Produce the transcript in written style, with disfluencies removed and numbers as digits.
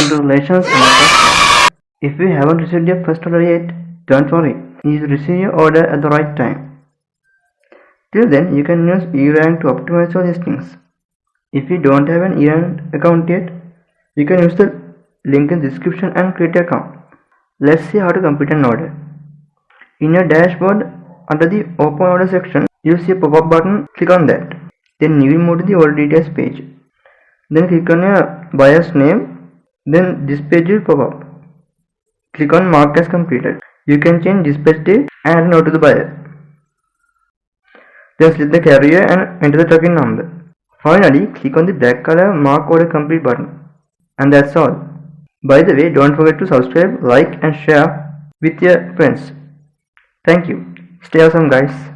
Congratulations on your first. If you haven't received your first order yet, don't worry, you will receive your order at the right time. Till then, you can use eRank to optimize your listings. If you don't have an eRank account yet, you can use the link in the description and create an account. Let's see how to complete an order. In your dashboard, under the Open Order section, you'll see a pop-up button. Click on that. Then you will move to the order details page. Then click on your buyer's name. Then this page will pop up. Click on Mark as completed. You can change dispatch date and add a note to the buyer. Then select the carrier and enter the tracking number. Finally, click on the black color Mark Order Complete button. And that's all. By the way, don't forget to subscribe, like and share with your friends. Thank you. Stay awesome, guys.